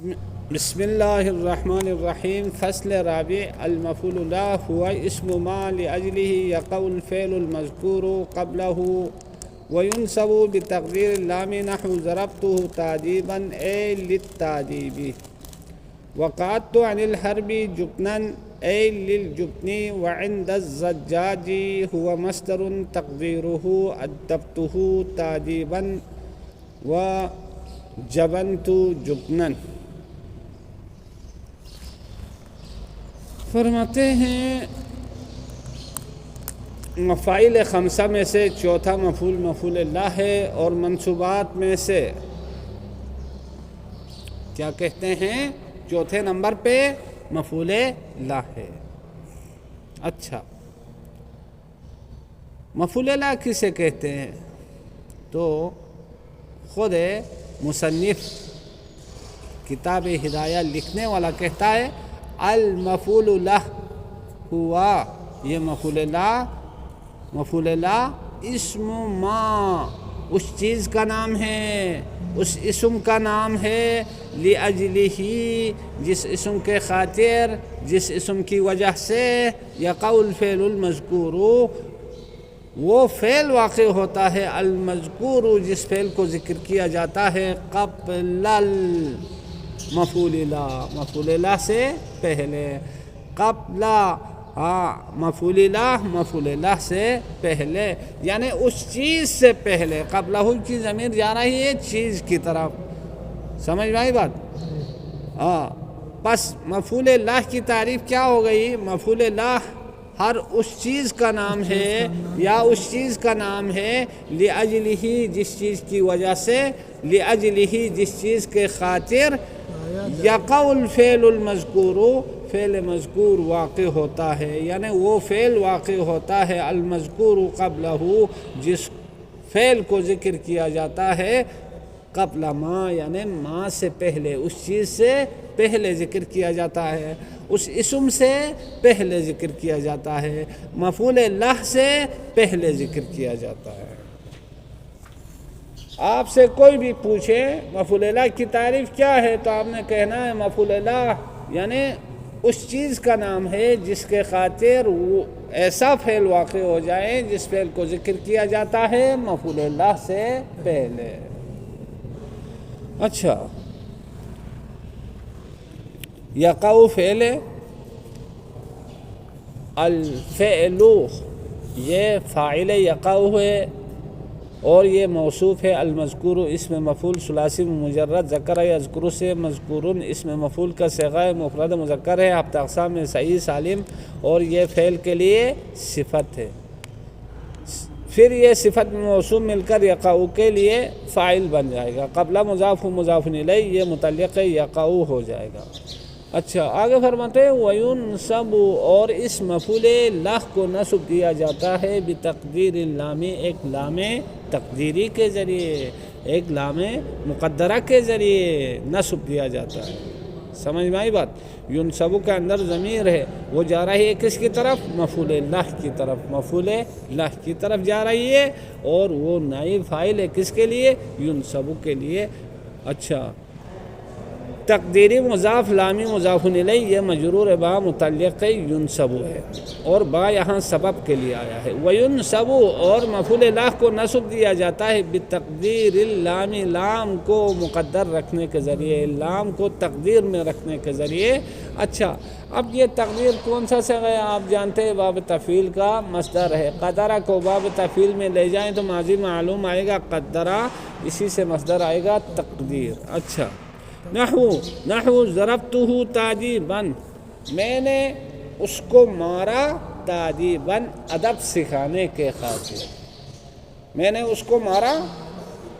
بسم الله الرحمن الرحيم. فصل رابع. المفعول له هو اسم ما لأجله يقع الفعل المذكور قبله وينصب بتقدير اللام نحو ضربته تأديبا أي للتأديب، وقعدت عن الحرب جبنا أي للجبن، وعند الزجاج هو مصدر تقديره أدبته تأديبا وجبنت جبنا. فرماتے ہیں مفاعیل خمسہ میں سے چوتھا مفعول مفعول اللہ ہے، اور منصوبات میں سے کیا کہتے ہیں؟ چوتھے نمبر پہ مفعول اللہ ہے۔ اچھا، مفعول اللہ کسے کہتے ہیں؟ تو خود مصنف کتاب ہدایہ لکھنے والا کہتا ہے المفعول لہ ہوا، یہ مفعول لہ اسم ما، اس چیز کا نام ہے، اس اسم کا نام ہے، لأجلہ، جس اسم کے خاطر، جس اسم کی وجہ سے یقع الفعل المذکور، وہ فعل واقع ہوتا ہے، المذکور، جس فعل کو ذکر کیا جاتا ہے، قبل المفعول لہ، مفعول لہ سے پہلے، قبل مفعول لہ سے پہلے، یعنی اس چیز سے پہلے۔ قبلہ کی ضمیر جا رہی ہے چیز کی طرف، سمجھ میں آئی بات؟ بس مفعول لہ کی تعریف کیا ہو گئی؟ مفعول لہ ہر اس چیز کا نام ہے یا اس چیز کا نام ہے لأجلہ، جس چیز کی وجہ سے، لأجلہ، جس چیز کے خاطر یقع الفعل المذکور، فعل مذکور واقع ہوتا ہے، یعنی وہ فعل واقع ہوتا ہے المذکور قبلہ، جس فعل کو ذکر کیا جاتا ہے قبل ما، یعنی ما سے پہلے، اس چیز سے پہلے ذکر کیا جاتا ہے، اس اسم سے پہلے ذکر کیا جاتا ہے، مفعول لہ سے پہلے ذکر کیا جاتا ہے۔ آپ سے کوئی بھی پوچھے مفعول لہ کی تعریف کیا ہے تو آپ نے کہنا ہے مفعول لہ یعنی اس چیز کا نام ہے جس کے خاطر وہ ایسا فعل واقع ہو جائے جس فعل کو ذکر کیا جاتا ہے مفعول لہ سے پہلے۔ اچھا، یقع فعل، الفعل یہ فاعل یقع ہے، اور یہ موصوف ہے، المذکور اسم مفعول ثلاثی مجرد ذکر یذکر سے، مذکورن اسم مفعول کا صیغہ مفرد مذکر ہے، ہفتہ اقسام میں صحیح سالم، اور یہ فعل کے لیے صفت ہے۔ پھر یہ صفت موصوف مل کر یقع کے لیے فاعل بن جائے گا، قبلہ مضاف مضاف الیہ، یہ متعلق یقع ہو جائے گا۔ اچھا، آگے فرماتے ہیں وَيُنْصَبُ، اور اس مفعول لہ کو نصب دیا جاتا ہے بتقدیر اللام، ایک لام تقدیری کے ذریعے، ایک لام مقدرہ کے ذریعے نصب دیا جاتا ہے۔ سمجھ میں آئی بات؟ ینصب کے اندر ضمیر ہے، وہ جا رہی ہے کس کی طرف؟ مفعول لہ کی طرف، مفعول لہ کی طرف جا رہی ہے، اور وہ نائب فاعل ہے کس کے لیے؟ ینصب کے لیے۔ اچھا، تقدیری مضاف لامی مضاف الیہ، یہ مجرور با متعلق ینصب ہے، اور با یہاں سبب کے لیے آیا ہے۔ وینصب، اور مفعول لہ کو نصب دیا جاتا ہے بتقدیر اللام، لام کو مقدر رکھنے کے ذریعے، لام کو تقدیر میں رکھنے کے ذریعے۔ اچھا، اب یہ تقدیر کون سا صیغہ ہے؟ آپ جانتے ہیں باب تفعیل کا مصدر ہے، قدرہ کو باب تفعیل میں لے جائیں تو ماضی معلوم آئے گا قدرہ، اسی سے مصدر آئے گا تقدیر۔ اچھا، نحو ضربتہ تادیبا، میں نے اس کو مارا تادیبا، ادب سکھانے کے خاطر، میں نے اس کو مارا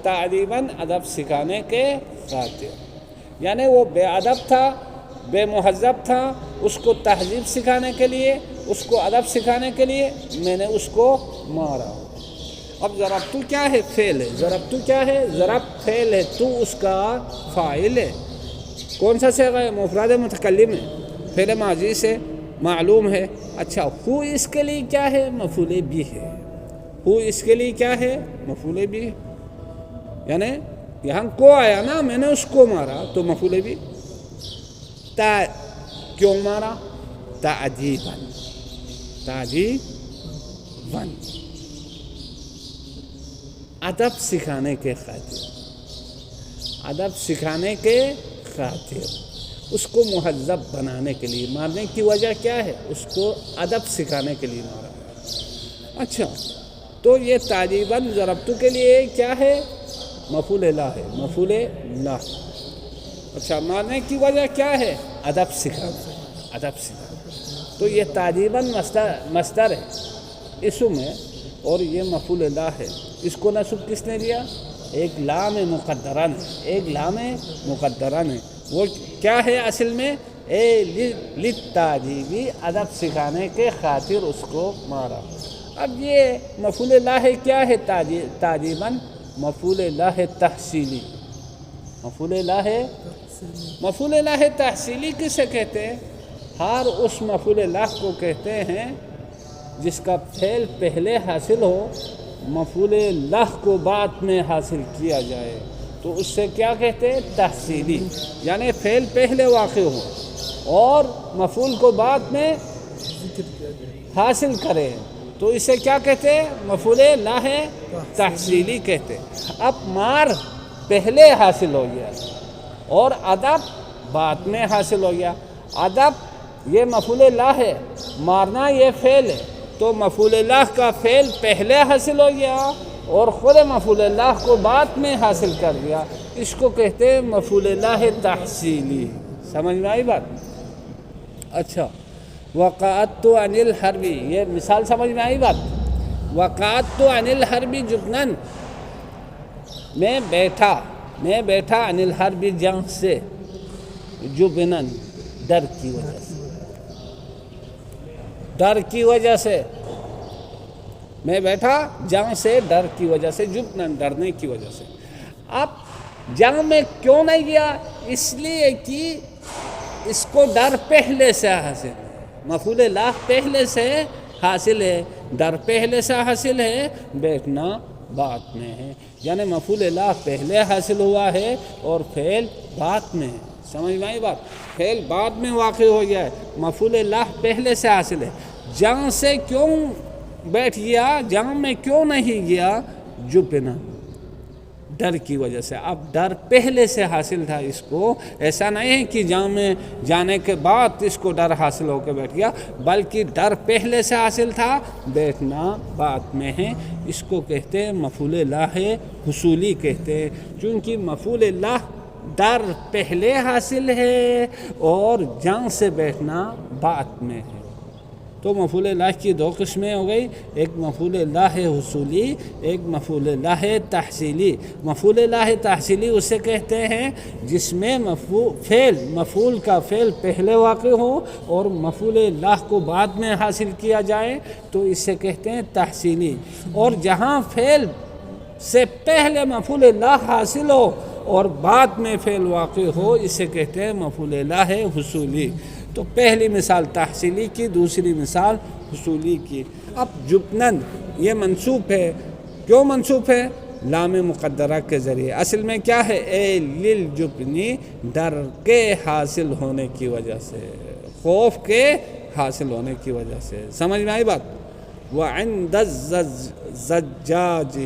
تادیبا، ادب سکھانے کے خاطر، یعنی وہ بے ادب تھا، بے مہذب تھا، اس کو تہذیب سکھانے کے لیے، اس کو ادب سکھانے کے لیے میں نے اس کو مارا۔ اب ضربتو کیا ہے؟ فعل ہے۔ ضربتو کیا ہے؟ ضرب فعل ہے، تو اس کا فاعل ہے۔ کون سا صیغہ ہے؟ مفرد متکلم ہے، فعل ماضی سے معلوم ہے۔ اچھا، ہو اس کے لیے کیا ہے؟ مفعول بھی ہے۔ ہو اس کے لیے کیا ہے؟ مفعول بھی ہے، یعنی یہاں کو آیا نا، میں نے اس کو مارا تو مفعول بھی، کیوں مارا؟ تعجیباً، تعجیباً، ادب سکھانے کے خاطر، ادب سکھانے کے خاطر، اس کو مہذب بنانے کے لیے۔ مارنے کی وجہ کیا ہے؟ اس کو ادب سکھانے کے لیے مارا۔ اچھا، تو یہ تعجیباً ضربتو کے لیے کیا ہے؟ مفعول لا ہے، مفعول لا۔ اچھا، مارنے کی وجہ کیا ہے؟ ادب سکھانا، ادب سکھانا۔ تو یہ تعجیباً مصدر ہے اسم ہے، اور یہ مفعول لا ہے۔ اس کو نصب کس نے دیا؟ ایک لام مقدرہ نے، ایک لام مقدرہ نے۔ وہ کیا ہے اصل میں؟ للتعجیبی، ادب سکھانے کے خاطر اس کو مارا۔ اب یہ مفعول لا ہے، کیا ہے تعجیباً؟ مفعول لا ہے تحصیلی، مفعول لا ہے، مفعول لا ہے تحصیلی کسے کہتے ہیں؟ ہر اس مفعول لا کو کہتے ہیں جس کا فعل پہلے حاصل ہو، مفعول لا کو بعد میں حاصل کیا جائے، تو اس سے کیا کہتے ہیں؟ تحصیلی، یعنی فعل پہلے واقع ہو اور مفعول کو بعد میں حاصل کرے، تو اسے کیا کہتے ہیں؟ مفعول لا ہے تحصیلی کہتے ہیں۔ اب مار پہلے حاصل ہو گیا اور ادب بعد میں حاصل ہو گیا۔ ادب یہ مفعول لا ہے، مارنا یہ فعل ہے، تو مفعول لا کا فعل پہلے حاصل ہو گیا اور خود مفعول لا کو بعد میں حاصل کر دیا، اس کو کہتے ہیں مفعول لا تحصیلی۔ سمجھ میں آئی بات؟ اچھا، وقعت عن الحرب، یہ مثال سمجھ میں آئی بات؟ وقعت عن الحرب جبناً، میں بیٹھا عن الحرب جنگ سے، جبناً ڈر کی وجہ سے، ڈر کی وجہ سے میں بیٹھا جنگ سے، ڈر کی وجہ سے، جبناً ڈرنے کی وجہ سے۔ اب جنگ میں کیوں نہیں گیا؟ اس لیے کہ اس کو ڈر پہلے سے حاصل ہے، مفعول لا پہلے سے حاصل ہے، ڈر پہلے سے حاصل ہے، بیٹھنا بعد میں ہے، یعنی مفعول لا پہلے حاصل ہوا ہے اور فعل بعد میں ہے۔ سمجھ میں آئی بات؟ فعل بعد میں واقع ہو گیا ہے، مفعول لا پہلے سے حاصل ہے۔ جنگ سے کیوں بیٹھ گیا؟ جنگ میں کیوں نہیں گیا؟ جبنا، ڈر کی وجہ سے۔ اب ڈر پہلے سے حاصل تھا اس کو، ایسا نہیں ہے کہ جنگ میں جانے کے بعد اس کو ڈر حاصل ہو کے بیٹھ گیا، بلکہ ڈر پہلے سے حاصل تھا، بیٹھنا بعد میں ہے، اس کو کہتے ہیں مفعول لا حصولی کہتے ہیں، چونکہ مفعول لا ڈر پہلے حاصل ہے اور جنگ سے بیٹھنا بعد میں ہے۔ تو مفعول لا کی دو قسمیں ہو گئی، ایک مفعول لا حصولی، ایک مفعول لا تحصیلی۔ مفعول لا تحصیلی اسے کہتے ہیں جس میں مفعول کا فعل پہلے واقع ہو اور مفعول لا کو بعد میں حاصل کیا جائے، تو اسے کہتے ہیں تحصیلی۔ اور جہاں فعل سے پہلے مفعول لا حاصل ہو اور بعد میں فعل واقع ہو، اسے کہتے ہیں مفعول لا حصولی۔ تو پہلی مثال تحصیلی کی، دوسری مثال حصولی کی۔ اب جبناً یہ منصوب ہے، کیوں منصوب ہے؟ لام مقدرہ کے ذریعے۔ اصل میں کیا ہے؟ اے للجبنی، ڈر کے حاصل ہونے کی وجہ سے، خوف کے حاصل ہونے کی وجہ سے۔ سمجھ میں آئی بات؟ وعند الزجاج،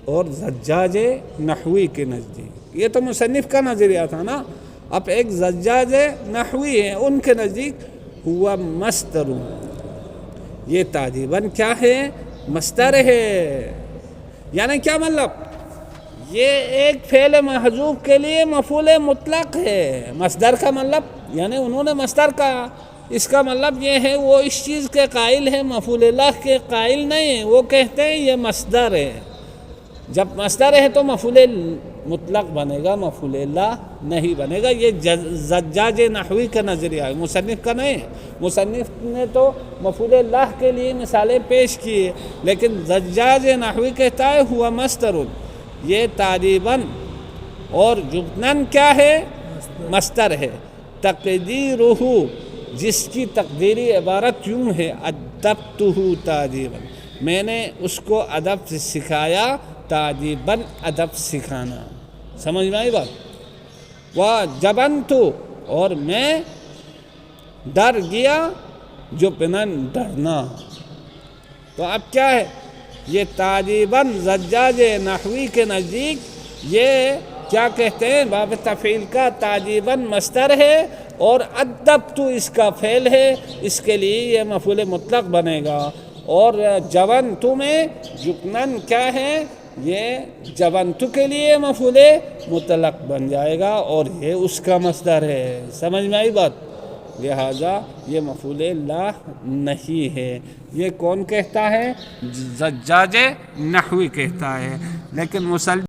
اور زجاج نحوی کے نزدیک، یہ تو مصنف کا نظریہ تھا نا، اب ایک زجاج نحوی ہے، ان کے نزدیک ہوا مصدر، یہ تعجیباً کیا ہے؟ مصدر ہے۔ یعنی کیا مطلب؟ یہ ایک فعل محذوف کے لیے مفعول مطلق ہے۔ مصدر کا مطلب یعنی انہوں نے مصدر کا، اس کا مطلب یہ ہے وہ اس چیز کے قائل ہے، مفعول لا کے قائل نہیں ہیں، وہ کہتے ہیں یہ مصدر ہے۔ جب مصدر ہے تو مفعول مطلق بنے گا، مفعول لا نہیں بنے گا۔ یہ زجاج نحوی کا نظریہ ہے، مصنف کا نہیں ہے۔ مصنف نے تو مفعول لا کے لیے مثالیں پیش کی ہے، لیکن زجاج نحوی کہتا ہے ہوا مصدر، یہ تعجیباً اور جبناً کیا ہے؟ مصدر ہے۔ تقدیرہ، جس کی تقدیری عبارت یوں ہے، ادبتہ تعجیباً، میں نے اس کو ادب سے سکھایا، تعجیباً ادب سکھانا۔ سمجھ میں آئی بات؟ وجبنت، اور میں ڈر گیا جبناً ڈرنا. تو اب کیا ہے یہ تعجیباً زجاج نحوی کے نزدیک یہ کیا کہتے ہیں باب تفعیل کا تعجیباً مصدر ہے اور ادبت اس کا فعل ہے. اس کے لیے یہ مفعول مطلق بنے گا. اور جونت میں جبناً کیا ہے یہ جونت کے لیے مفعول مطلق بن جائے گا اور یہ اس کا مصدر ہے. سمجھ میں آئی بات؟ لہذا یہ مفعول لا نہیں ہے. یہ کون کہتا ہے؟ زجاج نحوی کہتا ہے. لیکن